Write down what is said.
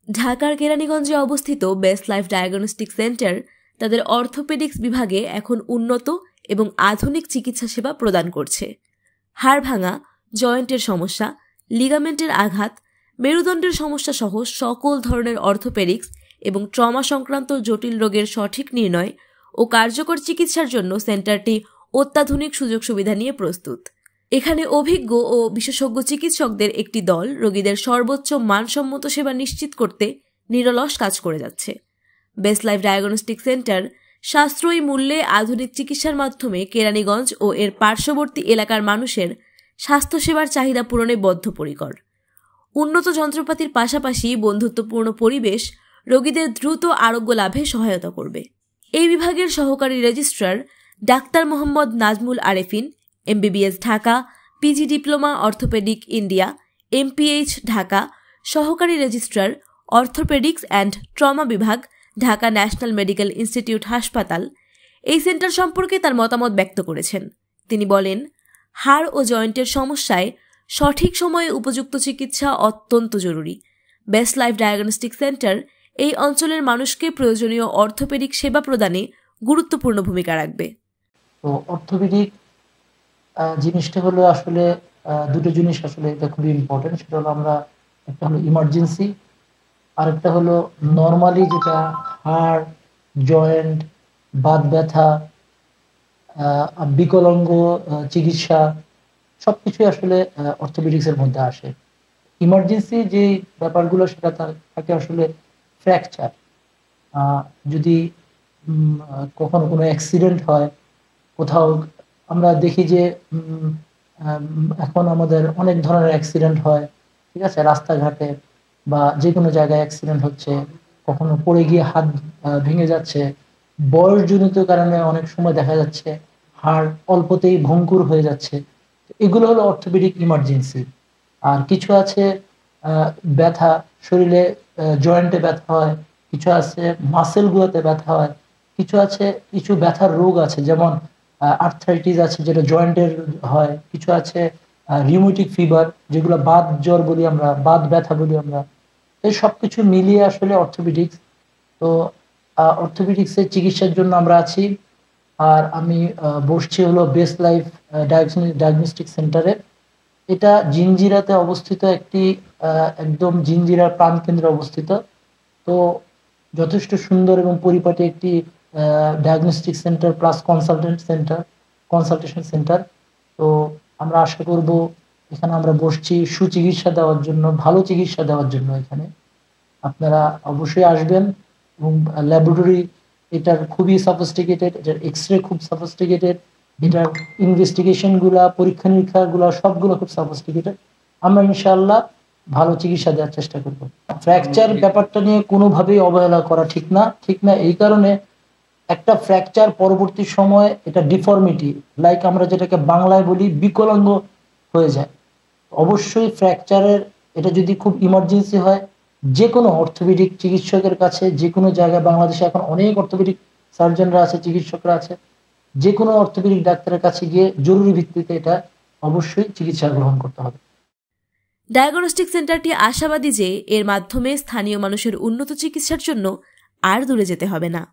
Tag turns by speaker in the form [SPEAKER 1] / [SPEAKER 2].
[SPEAKER 1] ঢাকার কেরানীগঞ্জে অবস্থিত best life diagnostic centre তাদের অর্থোপেডিক্স বিভাগে এখন উন্নত এবং আধুনিক চিকিৎসা সেবা প্রদান করছে। হাড় ভাঙা, জয়েন্টের সমস্যা, লিগামেন্টের আঘাত, মেরুদণ্ডের সমস্যা সহ সকল ধরনের অর্থোপেডিক্স এবং ট্রমা সংক্রান্ত জটিল রোগের সঠিক নির্ণয় ও কার্যকর চিকিৎসার জন্য সেন্টারটি অত্যাধুনিক সুযোগ সুবিধা নিয়ে প্রস্তুত। এখানে অভিজ্ঞ ও বিশেষজ্ঞ চিকিৎসকদের একটি দল রোগীদের সর্বোচ্চ মানসম্মত সেবা নিশ্চিত করতে নিরলস কাজ করে যাচ্ছে। বেস্ট লাইফ ডায়াগনস্টিক সেন্টার সাশ্রয়ী মূল্যে আধুনিক চিকিৎসার মাধ্যমে কেরানীগঞ্জ ও এর পার্শ্ববর্তী এলাকার মানুষের স্বাস্থ্যসেবার চাহিদা পূরণে বদ্ধপরিকর। উন্নত যন্ত্রপাতির পাশাপাশি বন্ধুত্বপূর্ণ পরিবেশ রোগীদের দ্রুত আরোগ্য লাভে সহায়তা করবে। এই বিভাগের সহকারী registrar doctor Mohammad Nazmul Arefin, MBBS Dhaka, PG diploma orthopaedic India, MPH Dhaka, সহকারী রেজিস্ট্রার অর্থোপেডিক্স অ্যান্ড ট্রমা বিভাগ, ঢাকা ন্যাশনাল মেডিকেল ইনস্টিটিউট হাসপাতাল এই সেন্টার সম্পর্কে তার মতামত ব্যক্ত করেছেন। তিনি বলেন, হাড় ও জয়েন্টের সমস্যায় সঠিক সময়ে উপযুক্ত চিকিৎসা অত্যন্ত জরুরি। বেস্ট লাইফ ডায়াগনস্টিক সেন্টার এই অঞ্চলের মানুষকে প্রয়োজনীয় অর্থোপেডিক সেবা প্রদানে গুরুত্বপূর্ণ ভূমিকা রাখবে।
[SPEAKER 2] তো অর্থোপেডিক জিনিসটা হলো আসলে দুটো জিনিস আসলে এটা খুবই ইম্পর্টেন্ট। সেটা হলো আমরা একটা হলো ইমার্জেন্সি, আর একটা হলো নর্মালি যেটা হাড়, জয়েন্ট, বাত ব্যথা, বিকলাঙ্গ চিকিৎসা সবকিছুই আসলে অর্থোপেডিক্সের মধ্যে আসে। ইমার্জেন্সি যে ব্যাপারগুলো সেটা থাকে আসলে ফ্র্যাকচার, যদি কখনো কোনো অ্যাক্সিডেন্ট হয় কোথাও, আমরা দেখি যে এখন আমাদের অনেক ধরনের অ্যাক্সিডেন্ট হয়, ঠিক আছে, রাস্তাঘাটে বা যে কোনো জায়গায় অ্যাক্সিডেন্ট হচ্ছে, কখনো পড়ে গিয়ে হাত ভেঙে যাচ্ছে, বয়সজনিত কারণে অনেক সময় দেখা যাচ্ছে হাড় অল্পতেই ভঙ্গুর হয়ে যাচ্ছে। এগুলো হলো অর্থোপেডিক ইমার্জেন্সি। আর কিছু আছে ব্যথা, শরীরে জয়েন্টে ব্যথা হয়, কিছু আছে মাসেলগুলোতে ব্যথা হয়, কিছু আছে কিছু ব্যথার রোগ আছে যেমন আর্থ্রাইটিস আছে যেটা জয়েন্টের হয়, কিছু আছে রিউমেটিক ফিভার যেগুলো বাত জ্বর বলি আমরা, বাত ব্যথা বলি আমরা। এই সবকিছু মিলিয়ে আসলে অর্থোপেডিক্স। তো অর্থোপেডিক্সের চিকিৎসার জন্য আমরা আছি। আর আমি বসছি হলো বেস্ট লাইফ ডায়াগনস্টিক সেন্টারে। এটা জিঞ্জিরাতে অবস্থিত, একটি একদম জিঞ্জিরার প্রাণকেন্দ্রে অবস্থিত। তো যথেষ্ট সুন্দর এবং পরিপাটি একটি diagnostic centre plus consultation centre. তো আমরা আশা করব এখানে আমরা বসছি সুচিকিৎসা দেওয়ার জন্য, ভালো চিকিৎসা দেওয়ার জন্য। এখানে আপনারা অবশ্যই আসবেন। এবং ল্যাবরেটরি এটার খুবই সফিস্টিকেটেড, এটার এক্সরে খুব সফিস্টিকেটেড, এটার ইনভেস্টিগেশনগুলা, পরীক্ষা নিরীক্ষাগুলা সবগুলো খুব সফিস্টিকেটেড। আমরা ইনশাআল্লাহ ভালো চিকিৎসা দেওয়ার চেষ্টা করব। ফ্র্যাকচার ব্যাপারটা নিয়ে কোনোভাবেই অবহেলা করা ঠিক না। এই কারণে একটা ফ্র্যাকচার পরবর্তী সময়ে এটা ডিফর্মিটি, লাইক আমরা যেটাকে বাংলায় বলি বিকলাঙ্গ হয়ে যায়। অবশ্যই ফ্র্যাকচারের এটা যদি খুব ইমার্জেন্সি হয়, যে কোনো অর্থোপেডিক চিকিৎসকের কাছে, যে কোনো জায়গায়, বাংলাদেশে এখন অনেক অর্থোপেডিক সার্জনরা আছে, চিকিৎসকরা আছে, যে কোনো অর্থোপেডিক ডাক্তারের কাছে গিয়ে জরুরি ভিত্তিতে এটা অবশ্যই চিকিৎসা গ্রহণ করতে হবে।
[SPEAKER 1] ডায়াগনস্টিক সেন্টারটি আশাবাদী যে এর মাধ্যমে স্থানীয় মানুষের উন্নত চিকিৎসার জন্য আর দূরে যেতে হবে না।